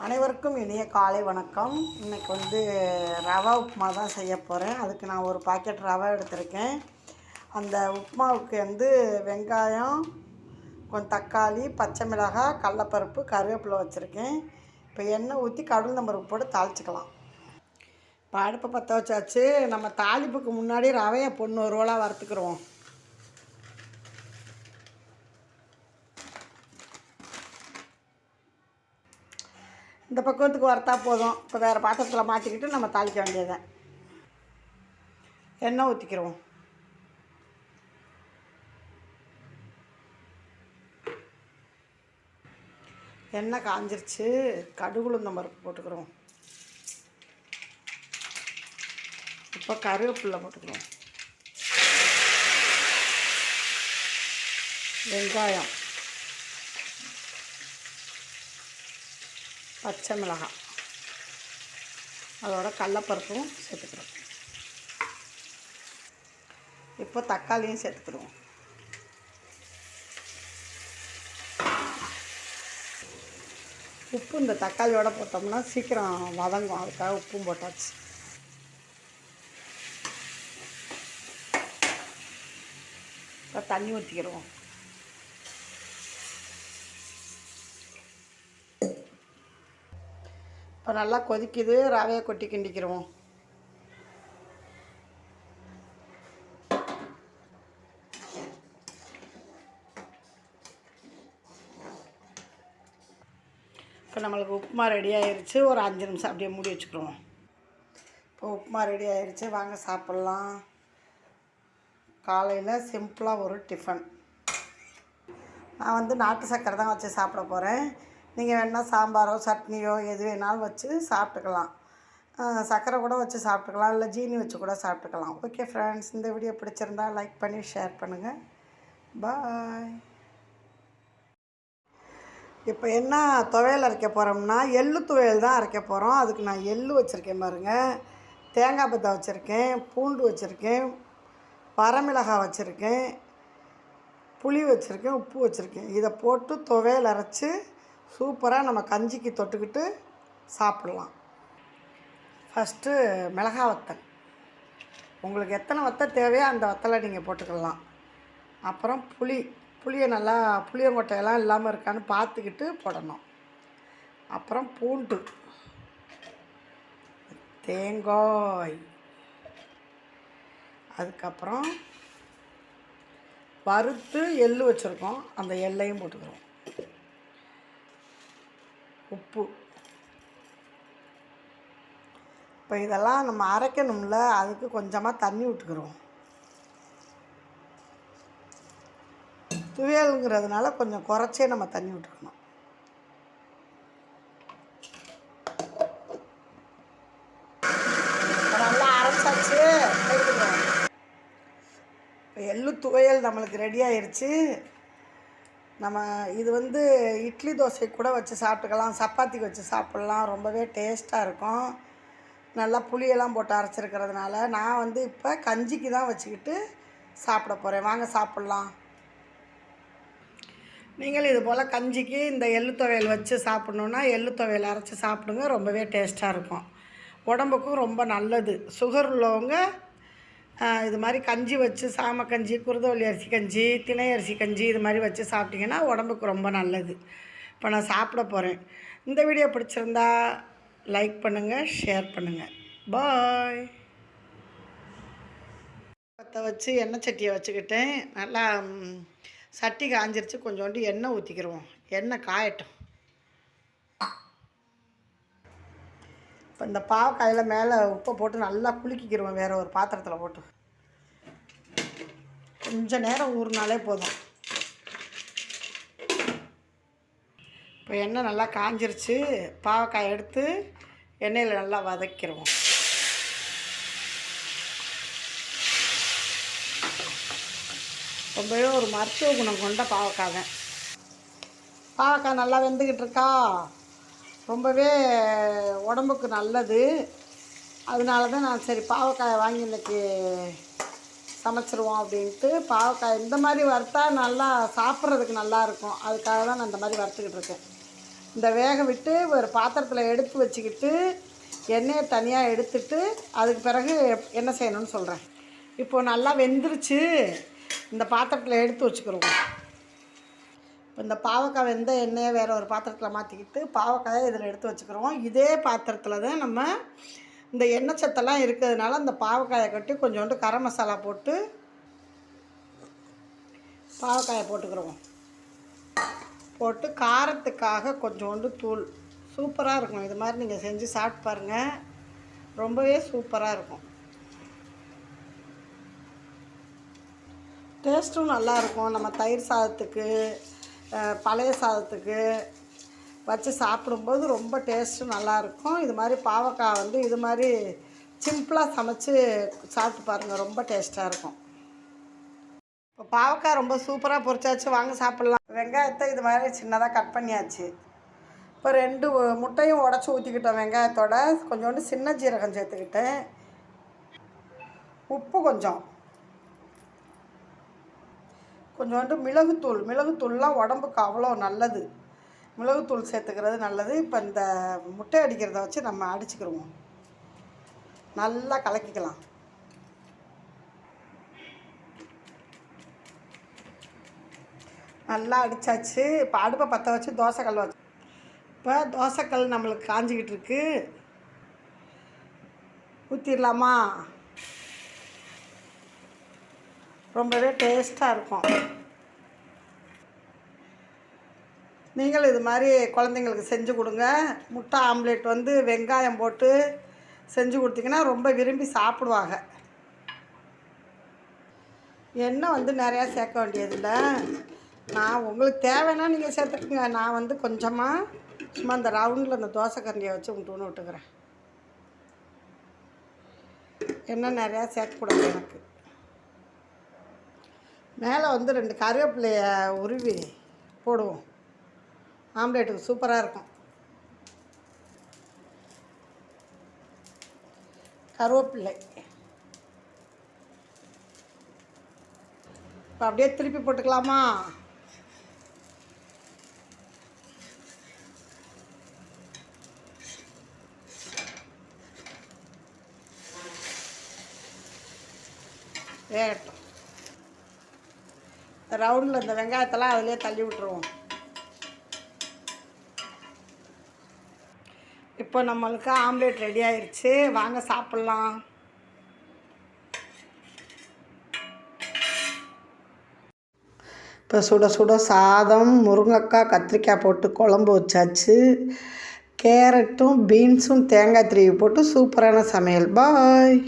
அனைவருக்கும் இனிய காலை வணக்கம். இன்றைக்கி ரவா உப்புமா தான் செய்ய போகிறேன். அதுக்கு நான் ஒரு பாக்கெட் ரவை எடுத்திருக்கேன். அந்த உப்புமாவுக்கு வெங்காயம், கொஞ்சம் தக்காளி, பச்சை மிளகாய், கடலப்பருப்பு, கருவேப்பிலை வச்சுருக்கேன். இப்போ எண்ணெய் ஊற்றி கடல் பருப்பு போட்டு தாளிச்சிக்கலாம். இப்போ அடுப்பை பற்ற வச்சாச்சு. நம்ம தாளிப்புக்கு முன்னாடி ரவையை பொண்ணு ரோலாக வறுத்துக்கிறோம். இந்த பக்குவத்துக்கு வறுத்தா போதும். இப்போ வேறு பாத்திரத்தில் மாற்றிக்கிட்டு நம்ம தாளிக்க வேண்டியதுதான். எண்ணெய் ஊற்றிக்கிறோம். எண்ணெய் காஞ்சிருச்சு. கடுகு உளுந்தம் பருப்பு போட்டுக்கிறோம். இப்போ கருவேப்பிலை போட்டுக்கிறோம். வெங்காயம், பச்சை மிளகாய், அதோட கடலப்பருப்பும் சேர்த்துக்கிறோம். இப்போ தக்காளியும் சேர்த்துக்கிறோம். உப்பு இந்த தக்காளியோடு போட்டோம்னா சீக்கிரம் வதங்கும். அதுக்காக உப்பும் போட்டாச்சு. இப்போ தண்ணி ஊற்றிக்கிறோம். இப்போ நல்லா கொதிக்குது. ரவையை கொட்டி கிண்டிக்கிறோம். இப்போ நம்மளுக்கு உப்புமா ரெடி ஆயிடுச்சு. ஒரு 5 நிமிஷம் அப்படியே மூடி வச்சுக்கிறோம். இப்போ உப்புமா ரெடி ஆயிடுச்சு. வாங்க சாப்பிட்லாம். காலையில் சிம்பிளாக ஒரு டிஃபன். நான் நாட்டு சக்கரை தான் வச்சு சாப்பிட போகிறேன். நீங்கள் வேணால் சாம்பாரோ சட்னியோ எது வேணாலும் வச்சு சாப்பிட்டுக்கலாம். சர்க்கரை கூட வச்சு சாப்பிட்டுக்கலாம், இல்லை ஜீனி வச்சு கூட சாப்பிட்டுக்கலாம். ஓகே ஃப்ரெண்ட்ஸ், இந்த வீடியோ பிடிச்சிருந்தா லைக் பண்ணி ஷேர் பண்ணுங்கள். பாய். இப்போ என்ன துவையல் அரைக்க போகிறோம்னா எள்ளு துவையல் தான் அரைக்க போகிறோம். அதுக்கு நான் எள்ளு வச்சுருக்கேன் பாருங்கள், தேங்காய் பத்தை வச்சுருக்கேன், பூண்டு வச்சுருக்கேன், வரமிளகாய் வச்சுருக்கேன், புளி வச்சுருக்கேன், உப்பு வச்சுருக்கேன். இதை போட்டு துவையல் அரைச்சி சூப்பராக நம்ம கஞ்சிக்கு தொட்டுக்கிட்டு சாப்பிட்லாம். ஃபஸ்ட்டு மிளகா வத்தல். உங்களுக்கு எத்தனை வத்தல் தேவையோ அந்த வத்தலை நீங்கள் போட்டுக்கலாம். அப்புறம் புளியை நல்லா புளியங்கொட்டையெல்லாம் இல்லாமல் இருக்கான்னு பார்த்துக்கிட்டு போடணும். அப்புறம் பூண்டு, தேங்காய், அதுக்கப்புறம் வறுத்து எள்ளு வச்சுருக்கோம், அந்த எள்ளையும் போட்டுக்கிறோம். உப்பு. இப்போ இதெல்லாம் நம்ம அரைக்கணும்ல, அதுக்கு கொஞ்சமாக தண்ணி விட்டுக்கிறோம். துவையலுங்கிறதுனால கொஞ்சம் குறைச்சே நம்ம தண்ணி விட்டுக்கணும். நல்லா அரைச்சாச்சு. இப்போ எள்ளு துவையல் நம்மளுக்கு ரெடி ஆயிடுச்சு. நம்ம இது இட்லி தோசை கூட வச்சு சாப்பிட்டுக்கலாம், சப்பாத்திக்கு வச்சு சாப்பிட்லாம். ரொம்பவே டேஸ்ட்டாக இருக்கும். நல்லா புளியெல்லாம் போட்டு அரைச்சிருக்கிறதுனால நான் இப்போ கஞ்சிக்கு தான் வச்சுக்கிட்டு சாப்பிட போகிறேன். வாங்க சாப்பிட்லாம். நீங்கள் இது போல் கஞ்சிக்கு இந்த எள்ளு துவையல் வச்சு சாப்பிட்ணுன்னா எள்ளு துவையல் அரைச்சி சாப்பிடுங்க. ரொம்பவே டேஸ்ட்டாக இருக்கும். உடம்புக்கும் ரொம்ப நல்லது. சுகர் உள்ளவங்க இது மாதிரி கஞ்சி வச்சு, சாம கஞ்சி, குருதவள்ளி அரிசி கஞ்சி, திணை அரிசி கஞ்சி இது மாதிரி வச்சு சாப்பிட்டிங்கன்னா உடம்புக்கு ரொம்ப நல்லது. இப்போ நான் சாப்பிட போகிறேன். இந்த வீடியோ பிடிச்சிருந்தா லைக் பண்ணுங்கள், ஷேர் பண்ணுங்கள். பாய். பற்ற வச்சு எண்ணெய் சட்டியை வச்சுக்கிட்டேன். நல்லா சட்டி காஞ்சிருச்சு. கொஞ்சோண்டு எண்ணெய் ஊற்றிக்கிடுவோம். எண்ணெய் காயட்டும். இப்போ இந்த பாவக்காயில் மேலே உப்பை போட்டு நல்லா குலுக்கிக்கிடுவோம். வேறு ஒரு பாத்திரத்தில் போட்டு கொஞ்சம் நேரம் ஊறினாலே போதும். இப்போ எண்ணெய் நல்லா காஞ்சிருச்சு. பாவக்காய் எடுத்து எண்ணெயில் நல்லா வதக்கிடுவோம். ரொம்பவே ஒரு மருத்துவ குணம் கொண்ட பாவக்காய் தான். பாவக்காய் நல்லா வெந்துக்கிட்டு இருக்கா. ரொம்பவே உடம்புக்கு நல்லது. அதனால தான் நான் சரி பாவக்காயை வாங்கி இன்றைக்கி சமைச்சிருவோம் அப்படின்ட்டு பாவக்காய் இந்த மாதிரி வறுத்தா நல்லா சாப்பிட்றதுக்கு நல்லாயிருக்கும். அதுக்காக தான் நான் இந்த மாதிரி வறுத்துக்கிட்டு இருக்கேன். இந்த வேக விட்டு ஒரு பாத்திரத்தில் எடுத்து வச்சுக்கிட்டு எண்ணெயை தனியாக எடுத்துட்டு அதுக்கு பிறகு என்ன செய்யணும்னு சொல்கிறேன். இப்போது நல்லா வெந்துருச்சு. இந்த பாத்திரத்தில் எடுத்து வச்சுக்கிறோம். இப்போ இந்த பாவக்காய் வெந்த எண்ணெயை வேறு ஒரு பாத்திரத்தில் மாற்றிக்கிட்டு பாவக்காயை இதில் எடுத்து வச்சுக்கிறோம். இதே பாத்திரத்தில் தான் நம்ம இந்த எண்ணெய் சத்தெல்லாம் இருக்கிறதுனால அந்த பாவக்காயை கட்டி கொஞ்சோண்டு கரம் மசாலா போட்டு பாவக்காயை போட்டுக்கிறோம். போட்டு காரத்துக்காக கொஞ்சோண்டு தூள். சூப்பராக இருக்கும். இது மாதிரி நீங்கள் செஞ்சு சாப்பிட்டு பாருங்கள். ரொம்பவே சூப்பராக இருக்கும். டேஸ்ட்டும் நல்லாயிருக்கும். நம்ம தயிர் சாதத்துக்கு பழைய சாதத்துக்கு வச்சு சாப்பிடும்போது ரொம்ப டேஸ்ட்டும் நல்லாயிருக்கும். இது மாதிரி பாவக்காய் வந்து இது மாதிரி சிம்பிளாக சமைச்சு சாப்பிட்டு பாருங்கள். ரொம்ப டேஸ்ட்டாக இருக்கும். இப்போ பாவக்காய் ரொம்ப சூப்பராக பொரிச்சாச்சு. வாங்க சாப்பிட்லாம். வெங்காயத்தை இது மாதிரி சின்னதாக கட் பண்ணியாச்சு. இப்போ 2 முட்டையும் உடச்சி ஊற்றிக்கிட்டோம். வெங்காயத்தோட கொஞ்சோண்டு சின்ன ஜீரகம் சேர்த்துக்கிட்டேன். உப்பு கொஞ்சோண்டு மிளகுத்தூள்லாம் உடம்புக்கு அவ்வளோ நல்லது. மிளகுத்தூள் சேர்த்துக்கிறது நல்லது. இப்போ இந்த முட்டை அடிக்கிறத வச்சு நம்ம அடிச்சுக்கிடுவோம். நல்லா கலக்கிக்கலாம். நல்லா அடித்தாச்சு. இப்போ அடுப்பை பற்ற வச்சு தோசைக்கல் வச்சு இப்போ தோசைக்கல் நம்மளுக்கு காஞ்சிக்கிட்டு இருக்கு. ஊற்றிடலாமா? ரொம்பவே டேஸ்ட்டாக இருக்கும். நீங்களும் இது மாதிரி குழந்தைங்களுக்கு செஞ்சு கொடுங்க. முட்டை ஆம்லேட் வந்து வெங்காயம் போட்டு செஞ்சு கொடுத்தீங்கன்னா ரொம்ப விரும்பி சாப்பிடுவாங்க. எண்ணெய் வந்து நிறையா சேர்க்க வேண்டியதில்லை. நான் உங்களுக்கு தேவைன்னா நீங்கள் சேர்த்துக்குங்க. நான் வந்து கொஞ்சமாக சும்மா இந்த ரவுண்டில் அந்த தோசை கரண்டியை வச்சு விட்டுன்னு விட்டுக்கிறேன். எண்ணெய் நிறையா சேர்க்கக்கூடாது எனக்கு. மேலே வந்து 2 கருவேப்பிலையை உருவி போடுவோம். ஆம்லேட்டுக்கு சூப்பராக இருக்கும். கருவேப்பிலை இப்போ அப்படியே திருப்பி போட்டுக்கலாமா? வேகட்டும். ரவுண்டில் இந்த வெங்காயத்தெல்லாம் அதிலே தள்ளி விட்டுருவோம். இப்போ நம்மளுக்கு ஆம்லேட் ரெடி ஆயிடுச்சு. வாங்க சாப்பிட்லாம். இப்போ சுட சுட சாதம், முருங்கைக்காய் கத்திரிக்காய் போட்டு குழம்பு வச்சாச்சு. கேரட்டும் பீன்ஸும் தேங்காய் திருவி போட்டு சூப்பரான சமையல். பாய்.